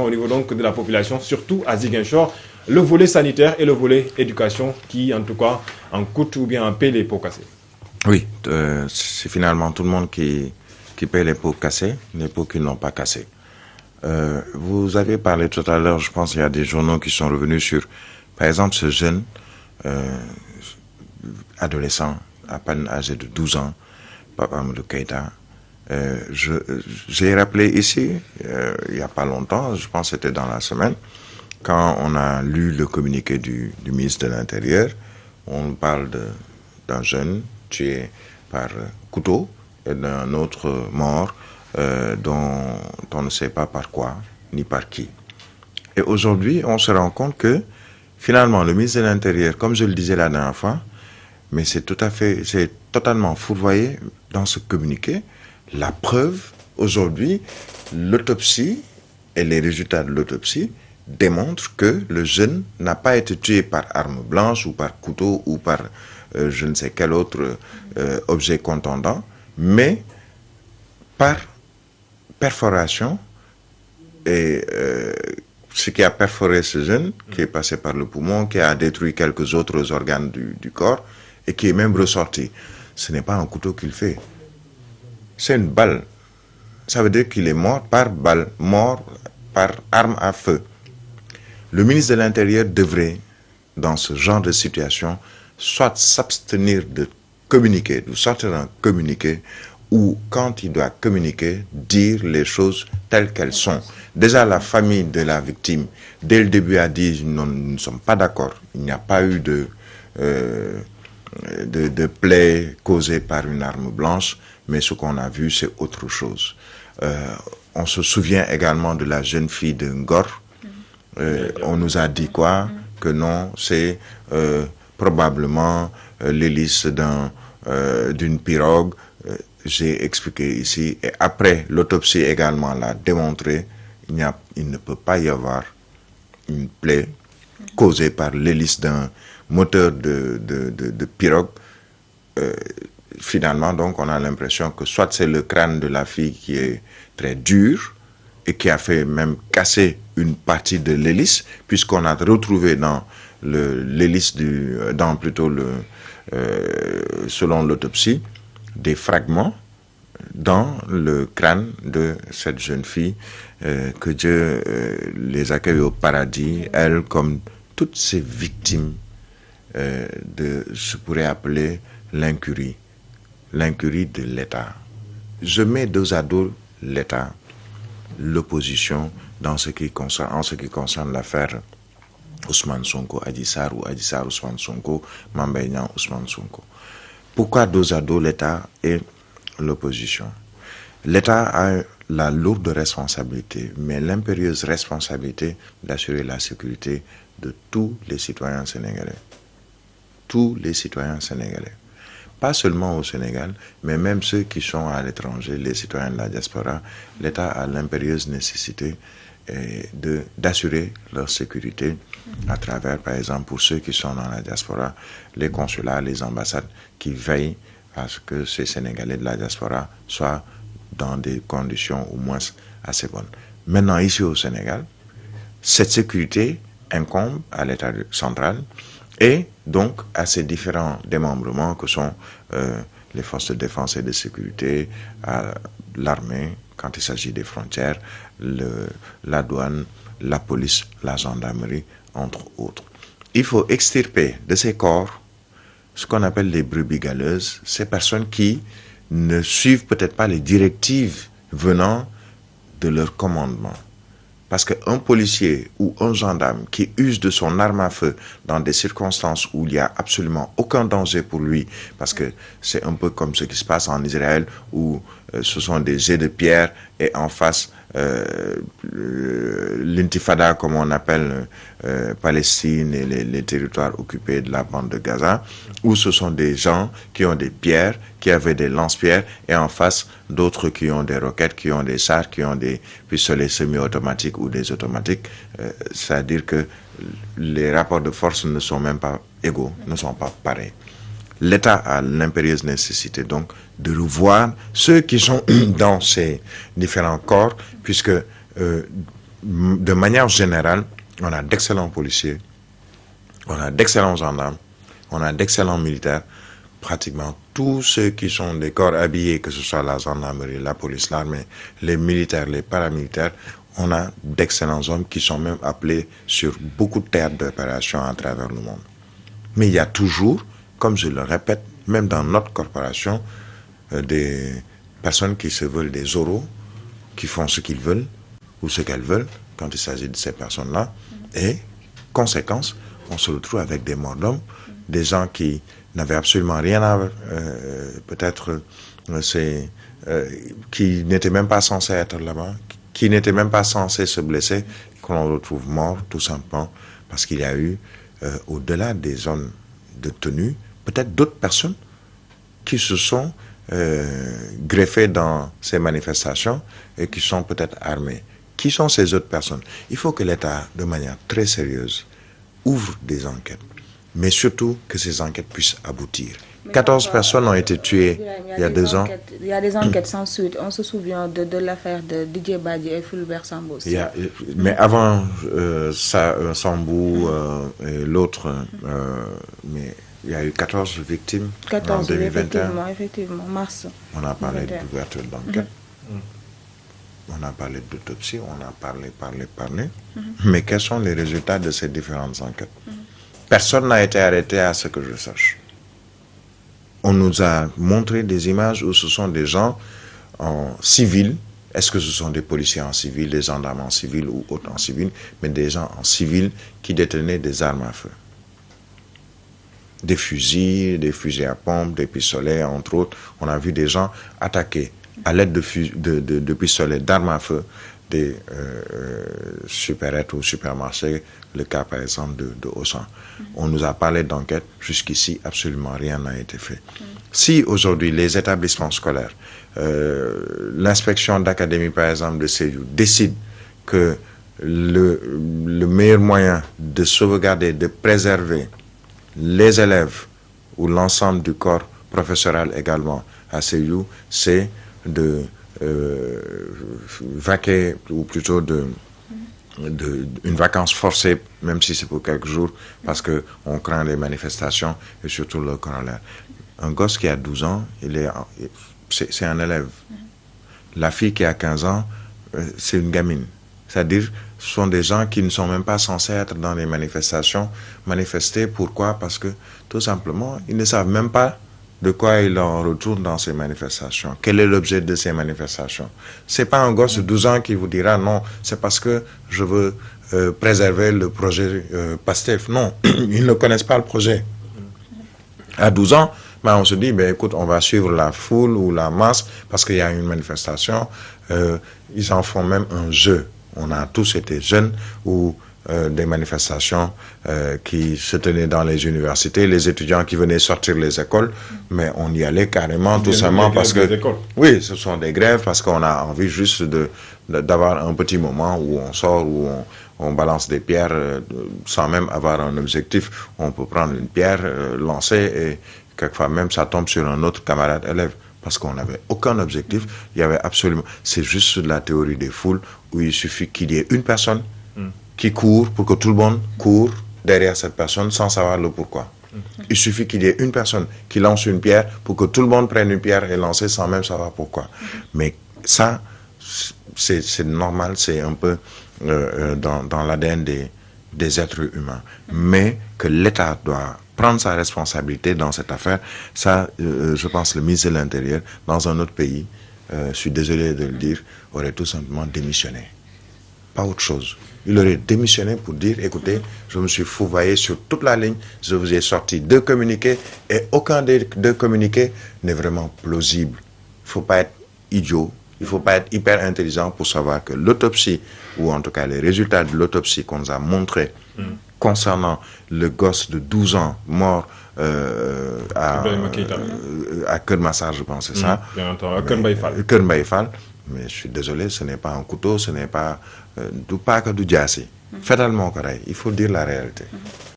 au niveau donc de la population, surtout à Ziguinchor, le volet sanitaire et le volet éducation qui, en tout cas, en coûte ou bien en paie les pots cassés. Oui, c'est finalement tout le monde qui paie les pots cassés, les pots qui n'ont pas cassés. Vous avez parlé tout à l'heure, je pense qu'il y a des journaux qui sont revenus sur, par exemple, ce jeune adolescent, à peine âgé de 12 ans, Papa Amadou Keïta. J'ai rappelé ici, il n'y a pas longtemps, je pense que c'était dans la semaine, quand on a lu le communiqué du ministre de l'Intérieur, on parle d'un jeune tué par couteau et d'un autre mort dont on ne sait pas par quoi ni par qui. Et aujourd'hui, on se rend compte que finalement, le ministre de l'Intérieur, comme je le disais la dernière fois, mais c'est totalement fourvoyé dans ce communiqué. La preuve, aujourd'hui, l'autopsie et les résultats de l'autopsie démontrent que le jeune n'a pas été tué par arme blanche ou par couteau ou par je ne sais quel autre objet contondant, mais par perforation. Et ce qui a perforé ce jeune, qui est passé par le poumon, qui a détruit quelques autres organes du corps, et qui est même ressorti. Ce n'est pas un couteau qu'il fait. C'est une balle. Ça veut dire qu'il est mort par balle, mort par arme à feu. Le ministre de l'Intérieur devrait, dans ce genre de situation, soit s'abstenir de communiquer, de sortir un communiqué, ou quand il doit communiquer, dire les choses telles qu'elles sont. Déjà, la famille de la victime, dès le début, a dit non, nous ne sommes pas d'accord. Il n'y a pas eu de plaies causées par une arme blanche, mais ce qu'on a vu, c'est autre chose. On se souvient également de la jeune fille de Ngor. On nous a dit quoi? Que non, c'est probablement l'hélice d'une pirogue. J'ai expliqué ici, et après, l'autopsie également l'a démontré, il ne peut pas y avoir une plaie causée par l'hélice d'un moteur de pirogue. Finalement, donc, on a l'impression que soit c'est le crâne de la fille qui est très dur et qui a fait même casser une partie de l'hélice, puisqu'on a retrouvé dans l'hélice selon l'autopsie, des fragments dans le crâne de cette jeune fille, que Dieu les accueille au paradis, elle comme toutes ces victimes je pourrais appeler l'incurie de l'État. Je mets dos à dos l'État, l'opposition en ce qui concerne l'affaire Ousmane Sonko, Adji Sarr ou Adji Sarr Ousmane Sonko, Mame Mbaye Niang Ousmane Sonko. Pourquoi dos à dos l'État et l'opposition? L'État a la lourde responsabilité, mais l'impérieuse responsabilité d'assurer la sécurité de tous les citoyens sénégalais. Tous les citoyens sénégalais. Pas seulement au Sénégal, mais même ceux qui sont à l'étranger, les citoyens de la diaspora, l'État a l'impérieuse nécessité d'assurer leur sécurité à travers, par exemple, pour ceux qui sont dans la diaspora, les consulats, les ambassades qui veillent à ce que ces Sénégalais de la diaspora soient dans des conditions au moins assez bonnes. Maintenant, ici au Sénégal, cette sécurité incombe à l'État central et donc à ces différents démembrements que sont les forces de défense et de sécurité, l'armée, quand il s'agit des frontières, la douane, la police, la gendarmerie, entre autres. Il faut extirper de ces corps ce qu'on appelle les brebis galeuses, ces personnes qui ne suivent peut-être pas les directives venant de leur commandement. Parce qu'un policier ou un gendarme qui use de son arme à feu dans des circonstances où il n'y a absolument aucun danger pour lui, parce que c'est un peu comme ce qui se passe en Israël, où ce sont des jets de pierre et en face l'intifada, comme on appelle Palestine et les territoires occupés de la bande de Gaza, où ce sont des gens qui ont des pierres, qui avaient des lance-pierres, et en face d'autres qui ont des roquettes, qui ont des chars, qui ont des pistolets semi-automatiques ou des automatiques. C'est-à-dire que les rapports de force ne sont même pas égaux, ne sont pas pareils. L'État a l'impérieuse nécessité donc de revoir ceux qui sont dans ces différents corps, puisque de manière générale, on a d'excellents policiers, on a d'excellents gendarmes, on a d'excellents militaires. Pratiquement tous ceux qui sont des corps habillés, que ce soit la gendarmerie, la police, l'armée, les militaires, les paramilitaires, on a d'excellents hommes qui sont même appelés sur beaucoup de théâtres d'opération à travers le monde. Mais il y a toujours, comme je le répète, même dans notre corporation, des personnes qui se veulent des oraux, qui font ce qu'ils veulent ou ce qu'elles veulent quand il s'agit de ces personnes-là. Et, conséquence, on se retrouve avec des morts d'hommes, des gens qui n'avaient absolument rien à... peut-être qui n'étaient même pas censés être là-bas, qui n'étaient même pas censés se blesser, qu'on retrouve morts tout simplement parce qu'il y a eu, au-delà des zones de tenue, peut-être d'autres personnes qui se sont greffées dans ces manifestations et qui sont peut-être armées. Qui sont ces autres personnes? Il faut que l'État, de manière très sérieuse, ouvre des enquêtes, mais surtout que ces enquêtes puissent aboutir. 14 personnes ont été tuées il y a 2 ans. Il y a des enquêtes sans suite. On se souvient de l'affaire de Didier Badji et Fulbert Sambou. Mais avant Sambou et l'autre, mais il y a eu 14 victimes en 2021. Effectivement, mars. On a parlé d'ouverture d'enquête. On a parlé d'autopsie, on a parlé. Mais quels sont les résultats de ces différentes enquêtes? Personne n'a été arrêté à ce que je sache. On nous a montré des images où ce sont des gens en civil. Est-ce que ce sont des policiers en civil, des gendarmes en civil ou autres en civil, mais des gens en civil qui détenaient des armes à feu. Des fusils à pompe, des pistolets, entre autres. On a vu des gens attaquer à l'aide de pistolets, d'armes à feu, des supérettes ou supermarchés, le cas par exemple de Auchan. On nous a parlé d'enquête, jusqu'ici absolument rien n'a été fait. Si aujourd'hui les établissements scolaires, l'inspection d'académie par exemple de Sédhiou décide que le meilleur moyen de sauvegarder, de préserver les élèves ou l'ensemble du corps professoral également à Sédhiou, c'est de vaquer, ou plutôt une vacance forcée, même si c'est pour quelques jours, parce qu'on craint les manifestations et surtout le corollaire. Un gosse qui a 12 ans, c'est un élève. La fille qui a 15 ans, c'est une gamine. C'est-à-dire, ce sont des gens qui ne sont même pas censés être dans les manifestations. Manifester, pourquoi? Parce que, tout simplement, ils ne savent même pas de quoi il en retourne dans ces manifestations. Quel est l'objet de ces manifestations? C'est pas un gosse de 12 ans qui vous dira non, c'est parce que je veux préserver le projet PASTEF. Non, ils ne connaissent pas le projet. À 12 ans, ben on se dit, ben écoute, on va suivre la foule ou la masse parce qu'il y a une manifestation. Ils en font même un jeu. On a tous été jeunes ou des manifestations qui se tenaient dans les universités, les étudiants qui venaient sortir les écoles, mais on y allait carrément tout simplement parce que... Oui, ce sont des grèves parce qu'on a envie juste d'avoir un petit moment où on sort, où on balance des pierres sans même avoir un objectif. On peut prendre une pierre, lancer et quelquefois même ça tombe sur un autre camarade élève. Parce qu'on n'avait aucun objectif, il y avait absolument... C'est juste de la théorie des foules où il suffit qu'il y ait une personne qui court pour que tout le monde court derrière cette personne sans savoir le pourquoi. Il suffit qu'il y ait une personne qui lance une pierre pour que tout le monde prenne une pierre et lance sans même savoir pourquoi. Mais ça, c'est normal, c'est un peu dans l'ADN des êtres humains. Mais que l'État doit prendre sa responsabilité dans cette affaire, ça, je pense, le ministre de l'Intérieur, dans un autre pays, je suis désolé de le dire, aurait tout simplement démissionné. Pas autre chose. Il aurait démissionné pour dire, écoutez, je me suis fouvaillé sur toute la ligne, je vous ai sorti 2 communiqués et aucun des 2 communiqués n'est vraiment plausible. Il ne faut pas être idiot, il ne faut pas être hyper intelligent pour savoir que l'autopsie, ou en tout cas les résultats de l'autopsie qu'on nous a montrés concernant le gosse de 12 ans mort à Keur Massar, je pense, c'est ça. Bien entendu, à Keur Mbaye Fall. Mais je suis désolé, ce n'est pas un couteau, ce n'est pas du jaasi. Fatalement correct, il faut dire la réalité.